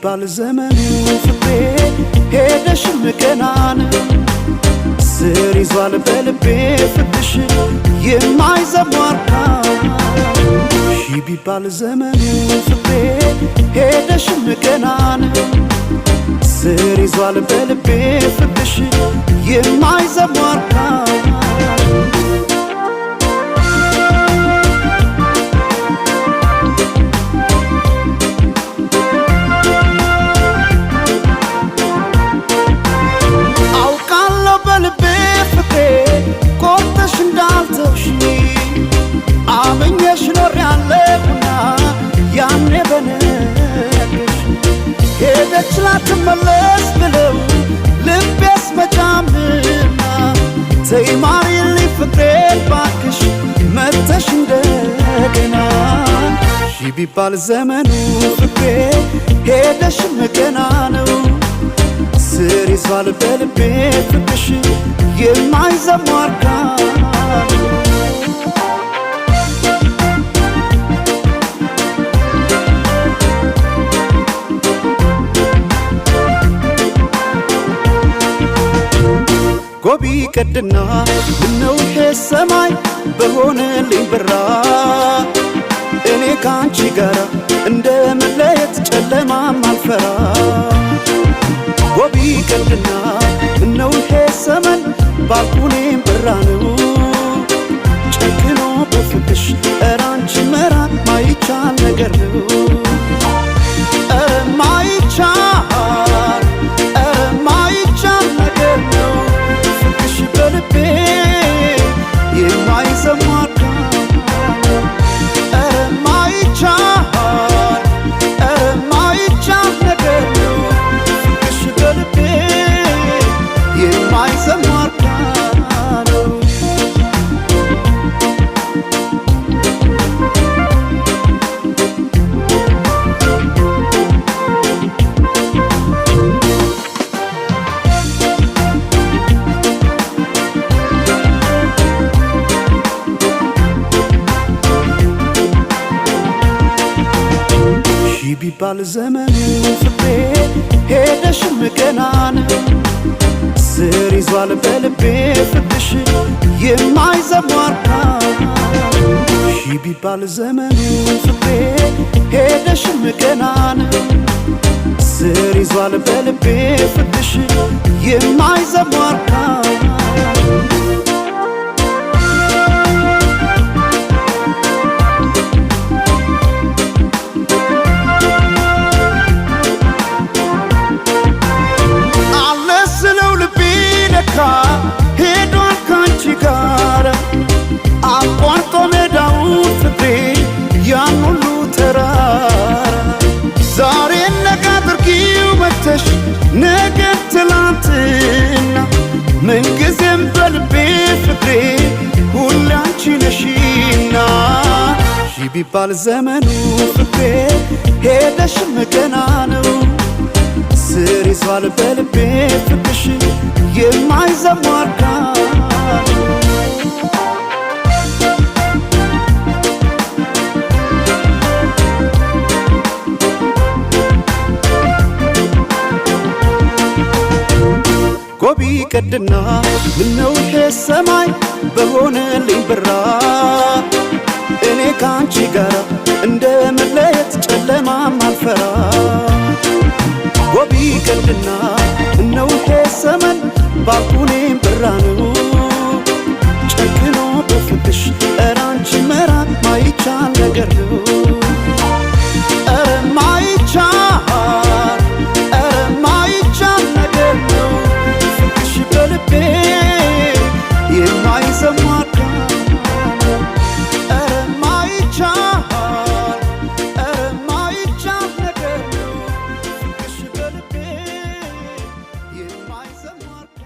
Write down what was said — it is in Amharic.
ቢባል ዘመኑ ፍቅሬ ሄደሽ መከናን ስር ይዟል በልቤ ፍቅርሽ የማይዘሟርካ ቢባል ዘመኑ ፍቅሬ ሄደሽ መከናን ስር ይዟል በልቤ ፍቅርሽ የማይዘሟርካ አመኘሽ ኖር ያለሁና ያኔ በነገርሽ ሄደች ላትመለስ ብለው ልቤስ መጫምና ተይ ማሪልኝ ፍቅሬ ባክሽ መተሽ እንደገና ቢባል ዘመኑ ፍቅሬ ሄደሽ መገና ነው ስር ይዟል በልቤ ፍቅርሽ የማይዘሟርካ ጎቢ ቀድና ምነው ሰማይ በሆነልኝ ብራ እኔ ካንቺ ጋር እንደመለየት ጨለማም አልፈራ ጎቢ ቀድና ምነው ሰማይ ባልኩኔም ብራ ነው ጨክኖ በፍቅሽ ኧረ አንቺ መራቅ ማይቻል ነገር ነው ኧረ ማይቻል ነገር ነው በልቤ የማይዘሟርካ ኧረ ማይቻል ነገር ነው ፍቅርሽ በልቤ የማይዘሟርካ ነው ቢባል ዘመኑ ፍቅሬ ሄደሽ መከናን ስር ይዟል በልቤ ፍቅርሽ የማይዘሟርካ ቢባል ዘመኑ ፍቅሬ ሄደሽ መከናን ስር ይዟል በልቤ ፍቅርሽ የማይዘሟርካ ሄዷል ካንቺ ጋር አቋርጦ ሜዳውን ፍቅሬ ያን ሁሉ ተራራ ዛሬ ነገ አድርጊው መተሽ ነገ ትላንትና ምንጊዜም በልቤ ፍቅሬ ሁሌ አንቺ ነሽና ቢባል ዘመኑ ፍቅሬ ሄደሽ መገና ነው ስር ይዟል በልቤ ፍቅርሽ የማይዘሟርካ ጎቢ ቀድና ምነው ሰማይ በሆነልኝ ብራ እኔ ካንቺ ጋር እንደመለየት ጨለማም አልፈራ ጎቢ ቀድና ምነው ሰማይ ባልኩኔም ብራ ነው ጨክኖ በፍቅሽ ኧረ አንቺ መራቅ ማይቻል ነገር ነው ኧረ ማይቻል ነገር ነው ፍቅርሽ በልቤ የማይዘሟርካ ኧረ ማይቻል ነገር ነው ፍቅርሽ በልቤ የማይዘሟርካ